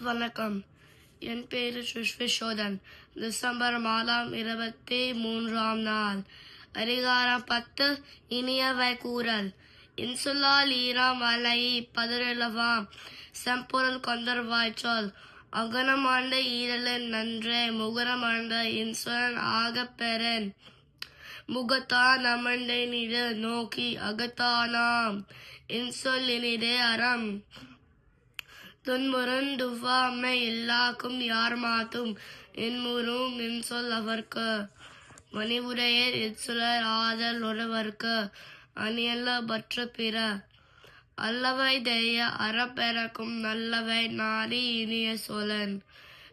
வணக்கம். என் பேரு சுஷ்விஷோதன். டிசம்பர் மாதம் 23ஆம் நாள். அதிகாரம் 10. இனியவை கூறல். இன்சுலால் ஈராம் அலையி பதிரிலவாம் செம்பொருள் கொண்டர்வாய்ச்சொல். அகனமாண்ட ஈரலின் நன்றே முகரமாண்ட இன்சுலன் ஆகப்பெறன். முகத்தான் அமண்டை நிடு நோக்கி அகத்தானாம் இன்சொல் இனிதே அறம். துன்முருண் துவ்வாமை இல்லாக்கும் யார் மாத்தும் இன்முறும் இன்சொல் அவர்க்கு. மணிவுரையர் இன்சுலர் ஆதல் ஒருவர்க்கு அணியல்ல பற்று பிற. அல்லவை தெய்ய அறப்பெறக்கும் நல்லவை நாடி இனிய சொலன்.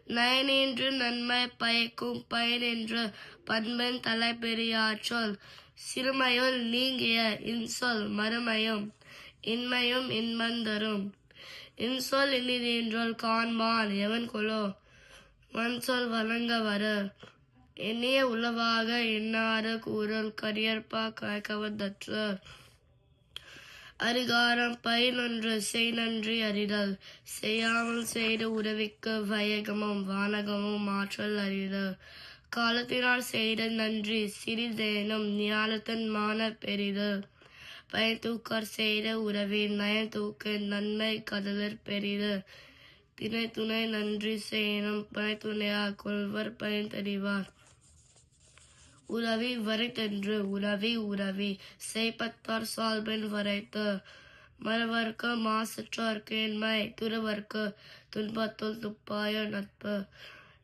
நயனின்று நன்மை பயக்கும் பயனின்று பண்பின் தலைப்பெரியாற்றொல். சிறுமையுள் நீங்கிய இன்சொல் மறுமையும் இன்மையும் இன்பந்தரும். இன்சொல் இனிதென்றொல் காண்பான் எவன் கொலோ வன்சொல் வழங்க வரு. எண்ணிய உளவாக எண்ணாறு கூறல் கரியற்பா காய்கவதற்று. அதிகாரம் 11. செய் நன்றி அறிதல். செய்யாமல் செய்த உதவிக்கு வையகமும் வானகமும் ஆற்றல் அறிதல். காலத்தினால் செய்த நன்றி சிறிதேனும் ஞாலத்தின் மான பெரிது. பயன்தூக்கர் செய்த உதவி நயன்தூக்கு நன்மை கடலிற் பெரிது. தினை துணை நன்றி செய்யினும் பனைத்துணையார் கொள்வர் பயன்தறிவார். உதவி வரைத்தென்று உதவி செய்பத்தார் சால்பின் வரைத்து. மறவர்க்கு மாசற்றார் கேண்மை துறவர்க்கு துன்பத்துள் துப்பாய நட்பு.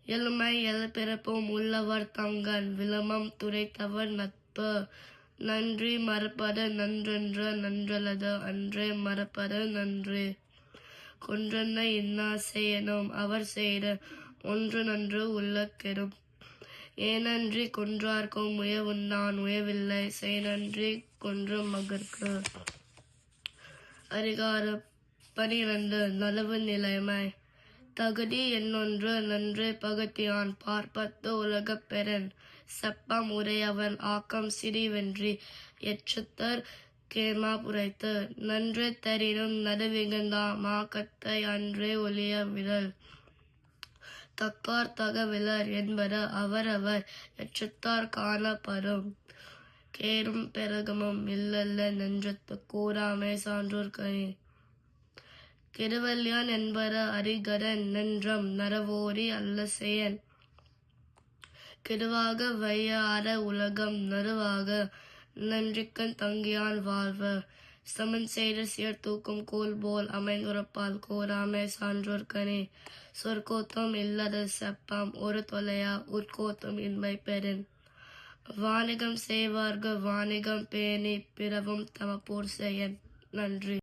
எழுமை எழுபிறப்பும் உள்ளவர் தங்கன் விழுமம் துரைத்தவர் நட்பு. நன்றி மறப்பது நன்றென்று நன்றல்லது அன்றே மறப்பது நன்று. கொன்றென்ன இன்னா செய்யனும் அவர் செய்த ஒன்று நன்று உள்ள கெடும். ஏனன்றி கொன்றார்க்கும் உயவுண்டான் உயவில்லை செய்நன்றி கொன்று மகற்கு. அதிகாரம் 12. நலவு நிலைமை. தகுதி என்னொன்று நன்றே பகத்தியான் பார்ப்பத்து உலகப் பெறன். செப்பம் உரையவன் ஆக்கம் சிறிவென்றி எச்சத்தர் கேமா புரைத்து. நன்றே தரினும் நடுவிகந்தா மாக்கத்தை அன்றே ஒளிய விரல். தக்கார் தகவிலர் என்பது அவரவர் எச்சத்தார் காணப்படும். கேடும் பெருகமும் இல்லல்ல நெஞ்சத்து கூறாமை சான்றோர் கனி. கெடுவல்யான் என்பது அறிகடன் நெஞ்சம் நரவோரி அல்ல செயன். கெடுவாக வைய அற உலகம் நறுவாக நன்றிக்கண் தங்கியான் வாழ்வு. சமன் செய்த சீர்தூக்கும் கோல் போல் அமைந்துறப்பால் கோராமை சான்றோர் கனி. சொற்கோத்தம் இல்லது செப்பம் ஒரு தொலையா உட்கோத்தம் இன்மை பெறின். வாணிகம் செய்வார்க்கு வாணிகம் பேணி பிறவும் தமப்போர் செயன். நன்றி.